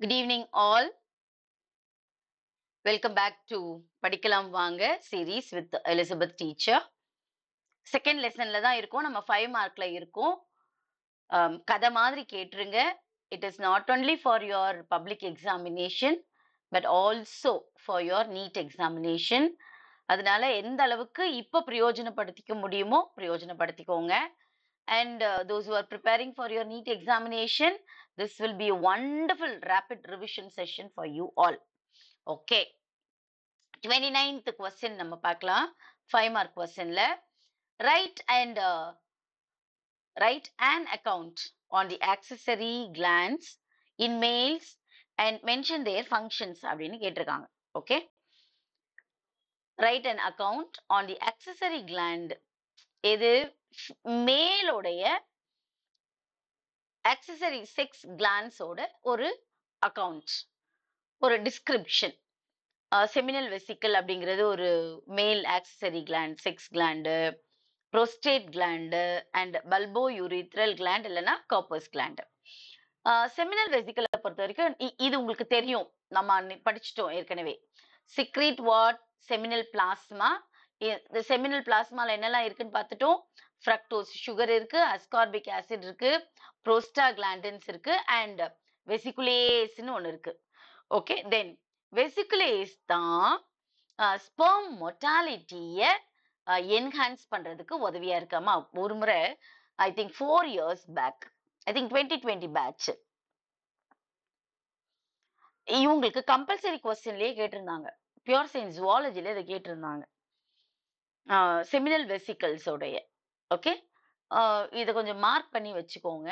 Good evening, all. Welcome back to படிக்கலாம் வாங்க series with Elizabeth teacher. Second லெசன்ல தான் இருக்கோம். நம்ம 5 மார்க்ல இருக்கோம். கதை மாதிரி கேட்டுருங்க. It is not only for your public examination, but also for your NEET examination. அதனால எந்த அளவுக்கு இப்ப பிரயோஜனப்படுத்திக்க முடியுமோ பிரயோஜனப்படுத்திக்கோங்க. And those who are preparing for your NEET examination, this will be a wonderful rapid revision session for you all. Okay. 29th question நம்ம பார்க்கலாம் 5 mark questionல write an account on the accessory glands in males and mention their functions அப்படின்னு கேட்டிருக்காங்க. Okay, write an account on the accessory gland. இது மேலோடைய accessory sex glands ஓட ஒரு account, ஒரு description. Seminal vesicle அப்படிங்கிறது ஒரு male accessory gland, sex gland, prostate gland and bulbourethral gland இல்லைன்னா Cowper's gland. Seminal வெசிக்கலை பொறுத்த வரைக்கும் இது உங்களுக்கு தெரியும், நம்ம படிச்சுட்டோம் ஏற்கனவே. சிக்ரீட் வாட் செமினல் பிளாஸ்மா. இந்த செமினல் பிளாஸ்மால என்னெல்லாம் இருக்குன்னு பார்த்துட்டோம். ஃப்ரக்டோஸ் சுகர் இருக்கு, அஸ்கார்பிக் ஆசிட் இருக்கு, ப்ரோஸ்டாகிளாண்டின்ஸ் இருக்கு அண்ட் வெசிகுலேஸ்னு ஒன்று இருக்கு. ஓகே, தென் வெசிகுலேஸ் தான் ஸ்பெர்ம் மொட்டாலிட்டியை என்ஹான்ஸ் பண்றதுக்கு உதவியா இருக்காமா. ஒரு முறை I think 4 years back, I think 2020 batch, இவங்களுக்கு கம்பல்சரி கொஸ்டின்லயே கேட்டிருந்தாங்க. பியூர் சயின்ஸ் ஜுவாலஜில இதை கேட்டிருந்தாங்க, செமினல் வெசிக்கல்ஸ் உடைய. ஓகே, இதை கொஞ்சம் மார்க் பண்ணி வச்சுக்கோங்க.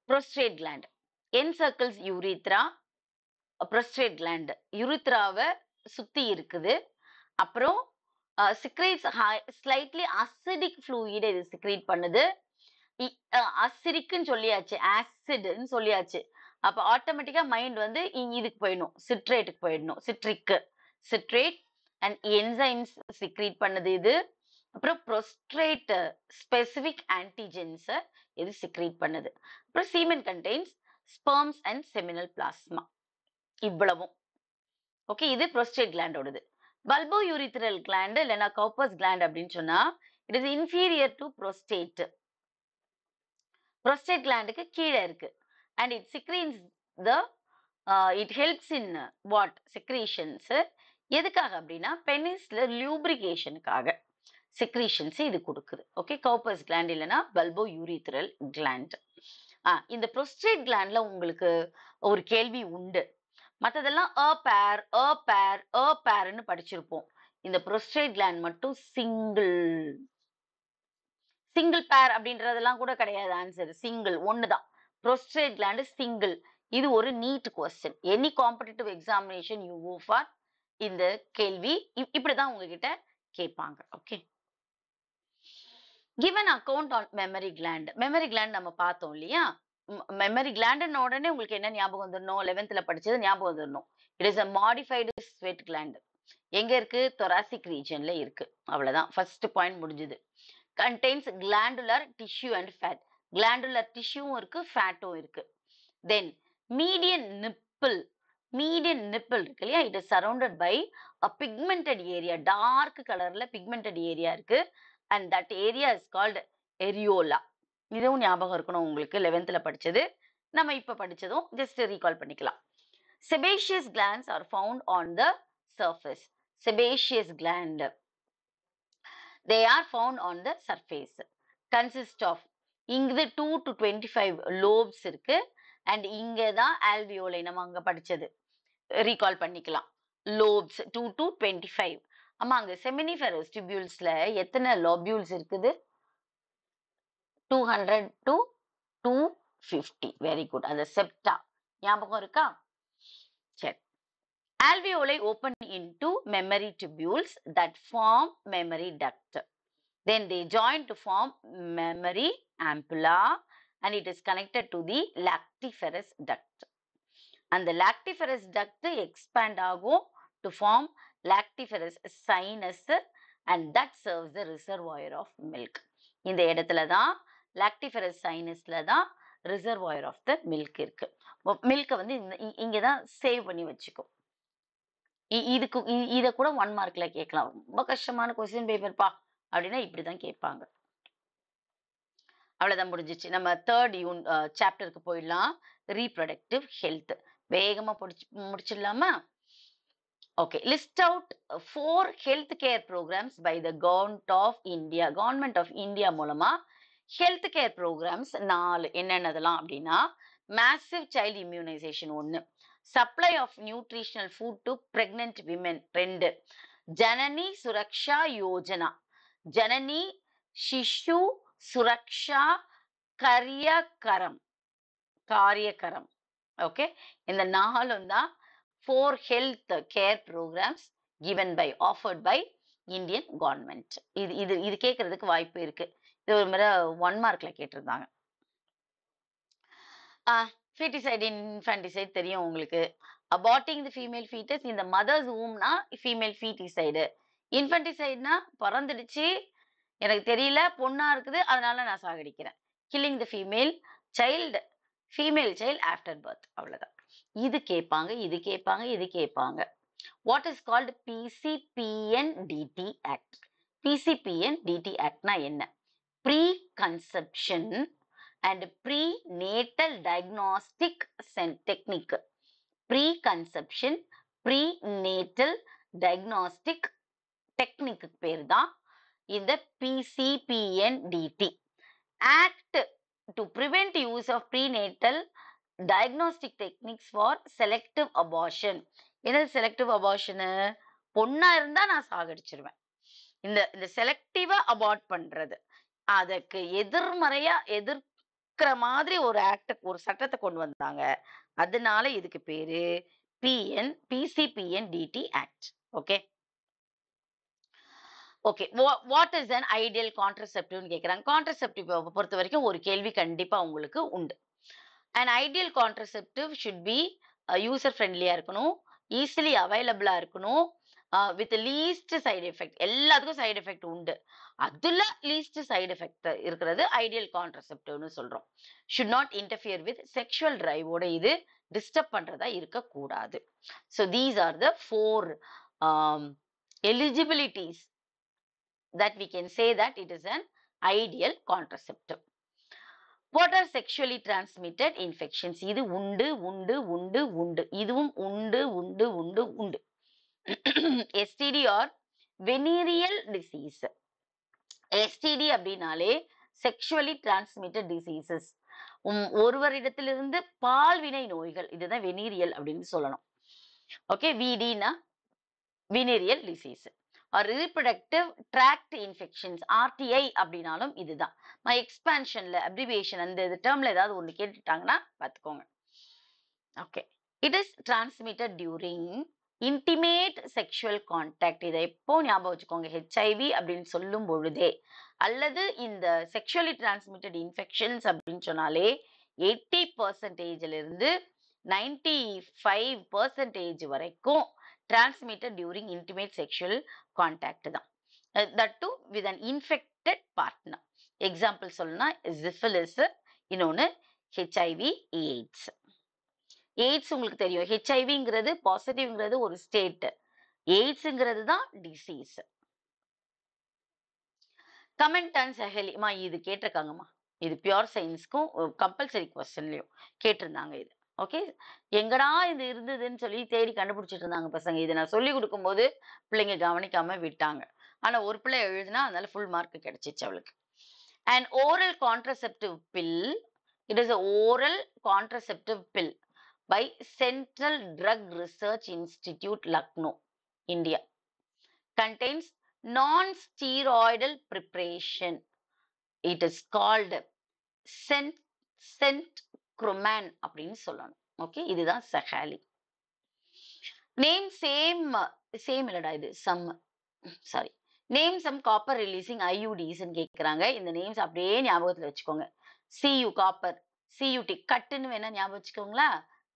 Prostate gland encircles urethra. Prostate gland யூரித்ராவை சுத்தி இருக்குது. அப்புறம் சிக்ரேட்ஸ் ஸ்லைட்லி அசிடிக் ஃப்ளூயிட் இது சிக்ரேட் பண்ணுது. அசிடிக்னு சொல்லியாச்சு, ஆசிட்னு சொல்லியாச்சு. அப்ப ஆட்டோமேட்டிக்கா மைண்ட் வந்து இதுக்கு போயிடணும், சிட்ரேட்டுக்கு போயிடணும். சிட்ரேட் அண்ட் என்சைம்ஸ் சிக்ரேட் பண்ணுது இது. அப்புறம் ப்ரோஸ்ட்ரேட் ஸ்பெசிபிக் ஆன்டிஜென்ஸ் இது சிக்ரேட் பண்ணுது. அப்புறம் semen contains sperms and seminal plasma. இவ்வளவும் ஓகே, இது ப்ரோஸ்டேட் கிளாண்டோடது. பல்போ யூரித்ரல் கிளாண்ட் இல்லைன்னா காப்பர்ஸ் கிளாண்ட் அப்படின்னு சொன்னா it is inferior to prostate. Prostate கிளாண்டுக்கு கீழே இருக்கு. And it secretes it helps in what secretions. எதுக்காக அப்படின்னா பெனிஸ்ல லியூப்ரிகேஷனுக்காக செக்ரீஷன்ஸ் இது கொடுக்குது. ஓகே, காப்பர்ஸ் கிளாண்ட் இல்லைன்னா பல்போ யூரித்ரல் கிளாண்ட். இந்த ப்ரோஸ்டேட் கிளாண்ட்ல உங்களுக்கு ஒரு கேள்வி உண்டு. மற்றதெல்லாம் பேர்னு படிச்சிருப்போம். இந்த ப்ரோஸ்டேட் கிளாண்ட் மட்டும் சிங்கிள் பேர் அப்படின்றதெல்லாம் கூட கிடையாது. ஆன்சர் சிங்கிள் ஒண்ணுதான். Prostate gland single. இது ஒரு NEET question. Any competitive examination you go for, இந்த கேள்வி இப்படிதான் உங்ககிட்ட கேட்பாங்க. Okay, give an account on mammary gland. Mammary gland நம்ம பார்த்தோம் இல்லையா. மெமரி கிளாண்ட் உடனே உங்களுக்கு என்ன ஞாபகம் வந்துடணும்? 11th படிச்சது ஞாபகம் வந்துடணும். It is a modified sweat gland. எங்க இருக்கு? தொராசிக் ரீஜன்ல இருக்கு. அவ்வளவுதான், ஃபர்ஸ்ட் பாயிண்ட் முடிஞ்சது. Contains glandular tissue and fat. Glandular டிஷ்யூவும் இருக்கு, ஃபேட்டும் இருக்கு. தென் மீடியன் நிப்பிள் இருக்கு இல்லையா, it is surrounded by a pigmented area. Dark கலர்ல பிக்மெண்டட் ஏரியா இருக்கு. And that area is called areola. இதுவும் ஞாபகம் இருக்கணும் உங்களுக்கு, 11th படிச்சது. நம்ம இப்ப படிச்சதும் ஜஸ்ட் ரீகால் பண்ணிக்கலாம். Sebaceous glands are found on the surface. Sebaceous gland they are found on the surface. Consist of இங்கு 2 to 25 lobes இருக்கு. அண்ட் இங்க தான் alveoli நம்ம அங்க படிச்சது ரீகால் பண்ணிக்கலாம். lobes 2 to 25. ஆமா, அங்க seminiferous tubulesல எத்தனை lobules இருக்குது? 200 to 250. Very good. அது செப்டா ஞாபகம் இருக்கா? சரி. Alveoli open into memory tubules that form memory duct. Then they join to form memory ampulla and it is connected to the lactiferous duct. And the lactiferous duct expand ஆகும் to form lactiferous sinus and that serves the reservoir of milk. இந்த இடத்துல தான் lactiferous sinusல தான் reservoir of the milk இருக்கு. மில்கை வந்து இங்கதான் save பண்ணி வச்சுக்கும். இதுக்கு இத கூட 1 மார்க்ல கேட்கலாம். ரொம்ப கஷ்டமான கொஸ்டின் பேப்பர்ப்பா அப்படின்னா இப்படிதான் கேட்பாங்க. அவ்வளவுதான் முடிஞ்சிச்சு. நம்ம 3rd சாப்டருக்கு போயிடலாம். Reproductive health. வேகமா முடிச்சிடலாமா? Okay. List out 4 health care programmes by the government of India மூலமா ஹெல்த் கேர் ப்ரோக்ராம்ஸ் 4 என்னென்னதெல்லாம் அப்படின்னா, massive child immunisation 1, supply of nutritional food to pregnant women 2, Janani Suraksha Yojana, Janani Shishu Suraksha காரியகரம். Okay, இந்த 4 தான் 4 health care programs offered by Indian government. இது கேட்கறதுக்கு வாய்ப்பு இருக்கு. இது ஒரு முறை 1 மார்க்ல கேட்டிருந்தாங்க. ஃபீட்டிசைட் இன்ஃபான்டிசைட் தெரியும் உங்களுக்கு. அபார்ட்டிங் தி ஃபீமேல் ஃபீட்டஸ் இந்த மதர்ஸ் ஊம்னா ஃபீமேல் ஃபீட்டிசைடு. இன்ஃபான்டிசைட்னா பிறந்துடுச்சு, எனக்கு தெரியல, பொண்ணா இருக்குது, அதனால நான் சாகடிக்கிறேன். Killing the female child after birth. அவ்வளவுதான். இது கேட்பாங்க. What is called PCPNDT act? PCPNDT ஆக்ட்னா என்ன? Pre conception and pre natal diagnostic technique. Pre conception pre natal diagnostic டெக்னிக்கு பேர் தான் இந்த PCPNDT act to prevent use of prenatal diagnostic techniques for selective abortion. என்னது செலக்டிவ் அபார்ஷனு? பொண்ணா இருந்தா நான் சாகடிச்சிருவேன். இந்த செலக்டிவா அபார்ட் பண்றது, அதற்கு எதிர்க்கிற மாதிரி ஒரு சட்டத்தை கொண்டு வந்தாங்க. அதனால இதுக்கு பேரு PCPNDT act. Okay. Okay, what is an ideal கான்ட்ரசெப்டிவ்னு கேட்குறாங்க. கான்ட்ரசெப்டிவ் பொறுத்த வரைக்கும் ஒரு கேள்வி கண்டிப்பா உங்களுக்கு உண்டு. And ideal contraceptive should be user ஃப்ரெண்ட்லியா இருக்கணும், ஈஸிலி அவைலபிளா இருக்கணும், வித் லீஸ்ட் சைடு எஃபெக்ட். எல்லாத்துக்கும் சைடு எஃபெக்ட் உண்டு, அதுல லீஸ்ட் சைடு எஃபெக்ட் இருக்கிறது ஐடியல் கான்ட்ரசெப்டிவ்னு சொல்றோம். Should not interfere with sexual டிரைவோட இது டிஸ்டர்ப் பண்றதா இருக்கக்கூடாது. So these are the 4 eligibilities that we can say that it is an ideal contraceptive. What are sexually transmitted infections? இது உண்டு. இதுவும் உண்டு. STD or venereal disease. STD அப்படின்னாலே sexually transmitted diseases. ஒருவரிடத்திலிருந்து பால்வினை நோய்கள், இதுதான் venereal அப்படின்னு சொல்லணும். ஓகே, VD-னா venereal disease. reproductive tract infections, RTI அப்படினாலும் இதுதான். எக்ஸ்பான்ஷன்ல அப்ரிவியேஷன் அந்த டேர்ம்ல ஏதாவது ஒன்று கேட்டுட்டாங்கன்னா பார்த்துக்கோங்க. Okay, it is transmitted during intimate sexual contact. இதை எப்போ ஞாபகம் வச்சுக்கோங்க, ஹெச்ஐவி அப்படின்னு சொல்லும் பொழுதே, அல்லது இந்த செக்ஷுவலி டிரான்ஸ்மிட்டட் இன்ஃபெக்ஷன்ஸ் அப்படின்னு சொன்னாலே 80% 95% வரைக்கும் transmitted during intimate sexual contact தான். That too with an infected partner. Example சொல்லணும்னா syphilis, இன்னொன்னு HIV AIDS. AIDS உங்களுக்கு தெரியும், HIVங்கிறது பாசிட்டிவ்ங்கிறது ஒரு ஸ்டேட், எய்ட்ஸ்ங்கிறது தான் டிசீஸ். கமெண்ட் அண்ட் சஹலிமா இது கேட்டிருக்காங்கம்மா, இது பியூர் சயின்ஸ்க்கும் கம்பல்சரி கொஸ்டின்லயும் கேட்டிருந்தாங்க இது. ஓகே, எங்கடா இது இருந்ததுன்னு சொல்லி தேடி கண்டுபிடிச்சிட்டு இருந்தாங்க பசங்க. இதை நான் சொல்லி கொடுக்கும் போது பிள்ளைங்க கவனிக்காம விட்டாங்க. ஆனா ஒரு பிள்ளை எழுதுனா அதனால ஃபுல் மார்க் கிடைச்சிச்சு அவளுக்கு. And oral contraceptive pill, it is oral contraceptive pill by Central Drug Research Institute, Lucknow, India. contains non-steroidal preparation. It is called centromane அப்படின்னு சொல்லணும். ஓகே, இதுதான் சஹாலி. நேம் சேம் இல்லடா, இது name some copper releasing IUDs கேட்கிறாங்க. இந்த names அப்படியே ஞாபகத்துல வச்சுக்கோங்க. CU காப்பர், CUT கட்டுன்னு வேணா ஞாபகம் வச்சுக்கோங்களா.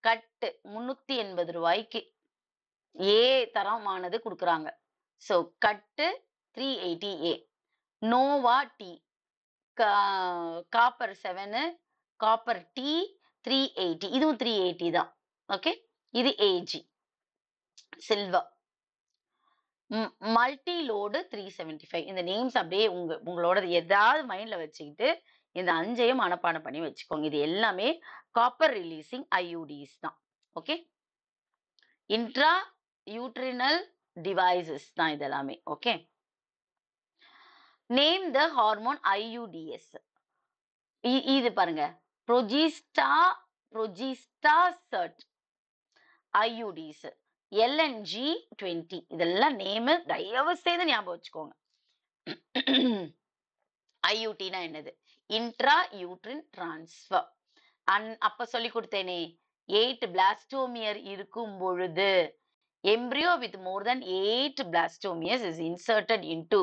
கட்டு 380 ரூபாய்க்கு ஏ தரமானது கொடுக்குறாங்க. ஸோ கட்டு 380A. Nova T, copper 7, copper T 380, இதுவும் 380 தான். ஓகே, இது ஏஜி. Silver multi load 375. இந்த நேம்ஸ் அப்படியே உங்களோட ஏதாவது மைண்ட்ல வச்சுக்கிட்டு இந்த 5ஐயும் மனப்பாடம் பண்ணி வச்சுக்கோங்க. இது எல்லாமே காப்பர் ரிலீசிங் ஐயூடிஸ் தான். ஓகே, இன்ட்ரா யூட்ரினல் டிவைசஸ் தான் இதெல்லாமே. Okay, name the hormone IUDs. இது பாருங்க, ப்ரொஜிஸ்டாசர்ட் ஐயூடிஸ், LNG 20. இதெல்லாம் நேம் தயவு செய்து ஞாபகம் வச்சுக்கோங்க. ஐயூடினா என்னது? Intra uterine transfer. அப்ப சொல்லி கொடுத்தேனே, 8 பிளாஸ்டோமியர் இருக்கும் பொழுது embryo with more than 8 blastomeres is inserted into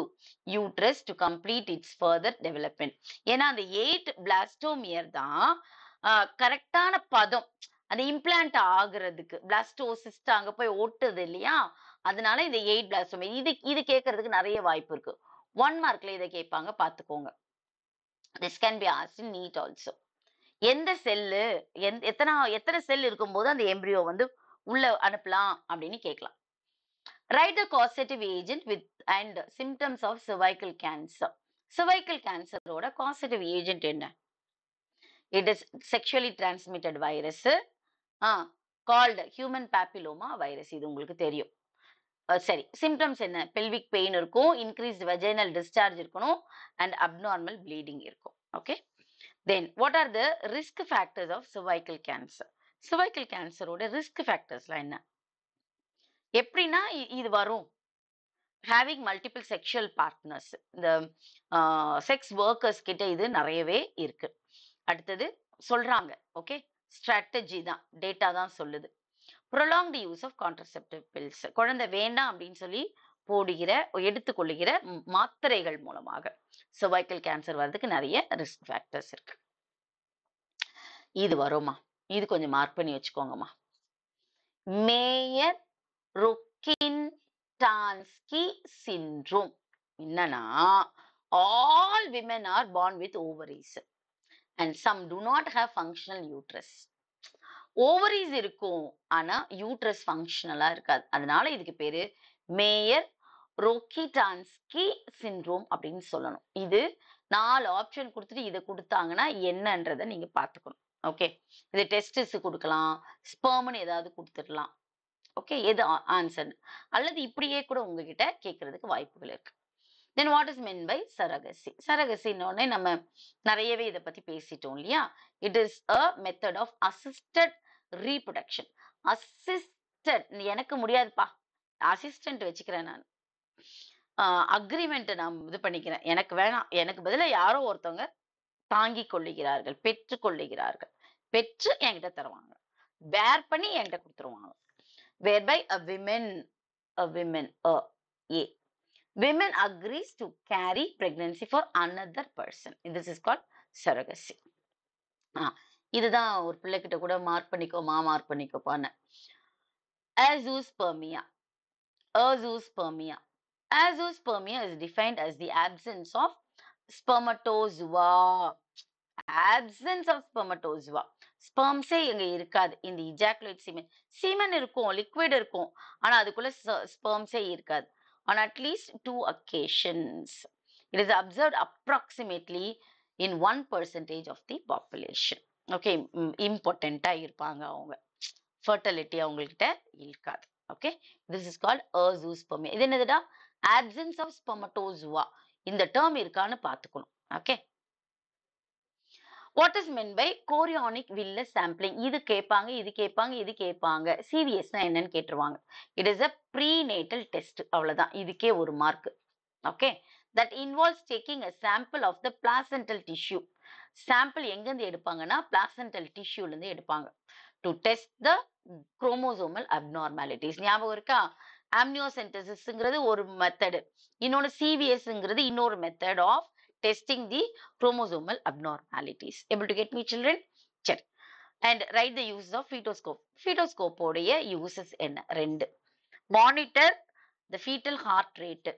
uterus to complete its further development. ஏன்னா அந்த 8 பிளாஸ்டோமியர் தான் கரெக்டான பதம், அந்த இம்ப்ளான்ட் ஆகுறதுக்கு. பிளாஸ்டோசிஸ்ட் அங்க போய் ஓட்டுது இல்லையா, அதனால இந்த 8 பிளாஸ்டோமியர். இது கேட்கறதுக்கு நிறைய வாய்ப்பு இருக்கு. 1 மார்க்ல இதை கேட்பாங்க, பாத்துக்கோங்க. This can be asked in NEET also. எந்த செல்லு எத்தனை செல் இருக்கும்போது அந்த எம்ப்ரியோ வந்து உள்ள அனுப்பலாம் அப்படின்னு கேட்கலாம். Write the causative agent with and symptoms of cervical cancer. cervical cancerோட காசேட்டிவ் ஏஜென்ட் என்ன? It is sexually transmitted virus called human papilloma virus. இது உங்களுக்கு தெரியும். சரி, சிம்டம்ஸ் என்ன? பெல்விக் பெயின் இருக்கும், இன்க்ரீஸ்ட் வெஜைனல் டிஸ்சார்ஜ் இருக்கணும், அண்ட் அப்நார்மல் ப்ளீடிங் இருக்கும். Okay, then what are the risk factors of cervical cancer? cervical cancer ஓட risk factorsலாம் என்ன? எப்படின்னா இது வரும், having multiple sexual partners. இந்த செக்ஸ் ஒர்க்கர்ஸ் கிட்ட இது நிறையவே இருக்கு. அடுத்தது சொல்றாங்க, ஓகே, ஸ்ட்ராட்டஜி தான், டேட்டா தான் சொல்லுது. prolonged use of contraceptive pills. குழந்தை வேண்டாம் அப்படின்னு சொல்லி எடுத்துக்கொள்ளுகிற மாத்திரைகள் மூலமாக cervical cancer வர்றதுக்கு நிறைய ரிஸ்க் ஃபேக்டர்ஸ் இருக்கு. இது வருமா? இது கொஞ்சம் மார்க் பண்ணி வச்சுக்கோங்கம்மா. மேயர் ருக்கின்டான்ஸ்கி சிண்ட்ரோம் என்னன்னா, all women are born with ovaries and some do not have functional uterus. Ovaries இருக்கும், ஆனா யூட்ரஸ் ஃபங்க்ஷனலா இருக்காது. அதனால இதுக்கு பேரு மேயர் ரோக்கிடான்ஸ்கி சிண்ட்ரோம் அப்படின்னு சொல்லணும். இது 4 ஆப்ஷன் கொடுத்துட்டு இதை கொடுத்தாங்கன்னா என்னன்றதை நீங்க பாத்துக்கணும். ஓகே, இது டெஸ்டிஸ் கொடுக்கலாம், ஸ்பெர்ம்னு ஏதாவது கொடுத்துடலாம். ஓகே, எது ஆன்சர், அல்லது இப்படியே கூட உங்ககிட்ட கேட்கறதுக்கு வாய்ப்புகள் இருக்கு. Then what is meant by surrogacy? surrogacy னோனே நம்ம நிறையவே இதை பத்தி பேசிட்டோம் இல்லையா? It is a method of assisted reproduction. assisted, எனக்கு முடியாதுப்பா, அசிஸ்டன்ட் வச்சுக்கிறேன் நான். அக்ரிமெண்ட் நான் இது பண்ணிக்கிறேன், எனக்கு வேணாம், எனக்கு பதிலா யாரோ ஒருத்தவங்க தாங்கிக் கொள்ளுகிறார்கள், பெற்று கொள்ளுகிறார்கள், பெற்று என்கிட்ட தருவாங்க, பேர் பண்ணி என்கிட்ட கொடுத்துருவாங்க. whereby a women agrees to carry pregnancy for another person. This is called surrogacy. இதுதான் ஒரு பிள்ளைகிட்ட கூட மார்க் பண்ணிக்கோப்பான்னு. Azoospermia. Azoospermia is defined as the absence of spermatozoa. ஸ்பெர்ம்ஸே இங்க இருக்காது. இந்த ejaculate semen இருக்கும், லிக்விட் இருக்கும், ஆனா அதுக்குள்ள ஸ்பெர்ம்ஸே இருக்காது. On at least 2 occasions. It is observed approximately in 1% of the population. Okay, impotentா இருப்பாங்க அவங்க, fertility அவங்ககிட்ட இருக்காது. Okay, this is called azoospermia. இது என்னதுடா? absence of spermatozoa. இந்த டேர்ம் இருக்கான்னு பாத்துக்கணும். Okay, what is meant by chorionic villus sampling? இது கேட்பாங்க. CVS னா என்னன்னு கேட்டுருவாங்க. It is a prenatal test. அவ்வளவுதான், இதுக்கே ஒரு mark. Okay, that involves taking a sample of the placental tissue. Sample எங்க இருந்து எடுப்பாங்கன்னா placental tissueல இருந்து எடுப்பாங்க. to test the chromosomal abnormalities. ஞாபகம் இருக்கா? amniocentesis ஒரு மெத்தட், இன்னொன்னு CVS இன்னொரு method of testing the chromosomal abnormalities. Able to get me, children? Check. And write the uses of fetoscope. Fetoscope உடைய uses என்ன? 2. Monitor the fetal heart rate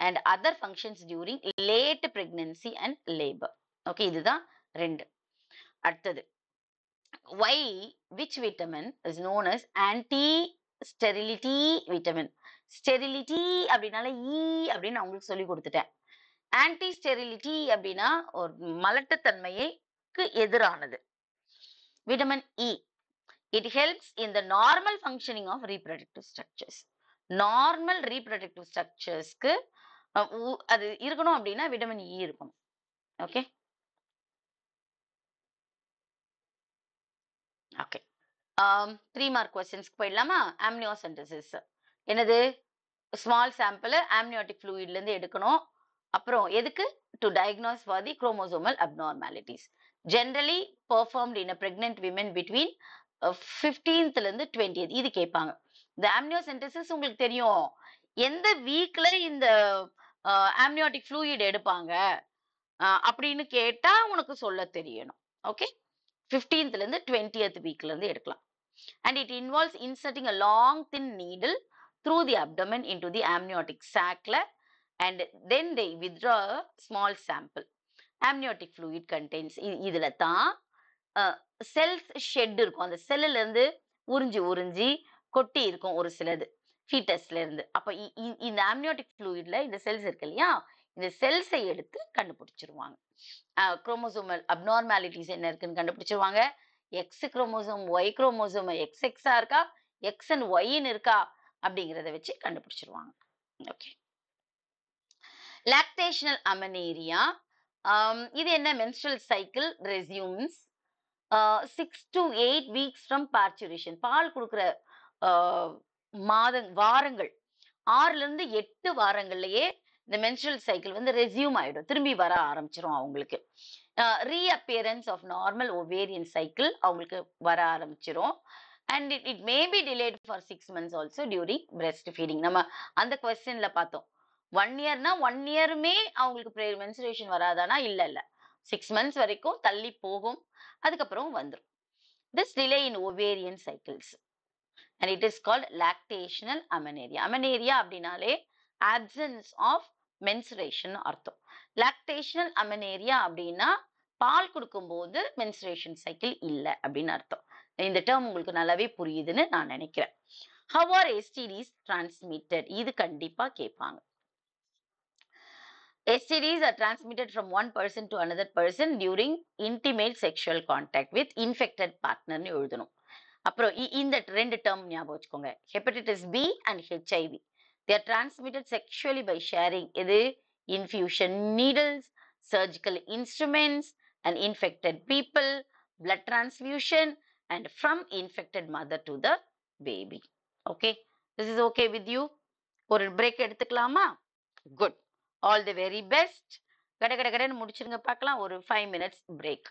and other functions during late pregnancy and labor. Okay, இதுதான் 2. அடுத்தது why which vitamin is known as anti-sterility vitamin? Sterility அப்படின்னால அப்படின்னு நான் உங்களுக்கு சொல்லி கொடுத்துட்டேன். ஆன்டி ஸ்டெரிலிட்டி அப்படின்னா ஒரு மலட்டுத்தன்மைக்கு எதிரானது. Vitamin E, it helps in the normal functioning of reproductive structures. Normal reproductive ஸ்ட்ரக்சர்ஸ்க்கு அது இருக்கணும் அப்படின்னா விட்டமின் இ இருக்கணும். ஓகே ஓகே 3 மார்க் கொஸ்டின்ஸ்க்கு போயிடலாமா? ஆம்னியோசென்டசிஸ் என்னது? ஸ்மால் சாம்பிள் ஆம்னியோட்டிக் ஃப்ளூயிட்ல இருந்து எடுக்கணும். அப்புறம் எதுக்கு? To diagnose for the chromosomal abnormalities generally performed in a pregnant women between 15th ல இருந்து 20th. இது கேட்பாங்க. இந்த ஆம்னியோசென்டசிஸ் உங்களுக்கு தெரியும். எந்த வீக்ல இந்த ஆம்னியோட்டிக் ஃப்ளூயிட் எடுப்பாங்க அப்படின்னு கேட்டா உனக்கு சொல்ல தெரியணும். ஓகே 15th ல இருந்து 20th வீக்ல இருந்து எடுக்கலாம். And it involves inserting a long thin needle through the abdomen into the amniotic sac and then they withdraw a small sample. Amniotic fluid contains இதுல தான் செல்ஸ் ஷெட் இருக்கும். அந்த செல்லுல இருந்து உறிஞ்சி உறிஞ்சி கொட்டி இருக்கும் ஒரு சிலது ஃபீட்டஸ்ல இருந்து. அப்ப இந்த ஆம்னியோட்டிக் ஃப்ளூயிட்ல இந்த செல்ஸ் இருக்கு இல்லையா, இந்த செல்ஸை எடுத்து கண்டுபிடிச்சிருவாங்க. குரோமோசோமல் அப்நார்மாலிட்டிஸ் என்ன இருக்குன்னு கண்டுபிடிச்சிருவாங்க. X chromosome Y chromosome X எக்ஸா இருக்கா எக்ஸ் அண்ட் ஒய்ன்னு இருக்கா அப்படிங்கிறத வச்சு கண்டுபிடிச்சிருவாங்க. ஓகே லாக்டேஷனல் அமனேரியா இது என்ன? menstrual cycle resumes 6 to 8 weeks from parturition. பால் கொடுக்குற வாரங்கள் 6ல இருந்து 8 வாரங்கள்லயே இந்த menstrual cycle வந்து ரெசியூம் ஆயிடும், திரும்பி வர ஆரம்பிச்சிரும் அவங்களுக்கு. ரீஅப்பியரன்ஸ் ஆஃப் நார்மல் ஓவேரியன் சைக்கிள் அவங்களுக்கு வர ஆரம்பிச்சிரும். And it may be delayed for 6 months also during breast feeding. நம்ம அந்த கொஸ்டின்ல பார்த்தோம். 1 yearனா 1 yearமே அவங்களுக்கு மென்சுரேஷன் வராதானா? இல்ல 6 months வரைக்கும் தள்ளி போகும், அதுக்கப்புறம் வந்துடும். This delay in ovarian cycles and it is called lactational amenorrhea. amenorrhea அப்படினாலே absence of menstruation அர்த்தம். lactational amenorrhea அப்படின்னா பால் கொடுக்கும்போது menstruation cycle இல்ல அப்படின்னு அர்த்தம். இந்த டேர்ம் உங்களுக்கு நல்லாவே புரியுதுன்னு நான் நினைக்கிறேன். how are STDs transmitted? இது கண்டிப்பா கேட்பாங்க. STDs are transmitted from one person to another person during intimate sexual contact with infected partner னு எழுதணும். அப்புறம் இந்த 2 டேர்ம் ஞாபகம் வச்சுக்கோங்க. Hepatitis B and HIV. they are transmitted sexually by sharing இது infusion needles, surgical instruments and infected people, blood transfusion and from infected mother to the baby. Okay, this is okay with you? ஒரு break எடுத்துக்கலாமா? Good, all the very best. கடகடன்னு முடிச்சிருங்க பார்க்கலாம். ஒரு 5 minutes break.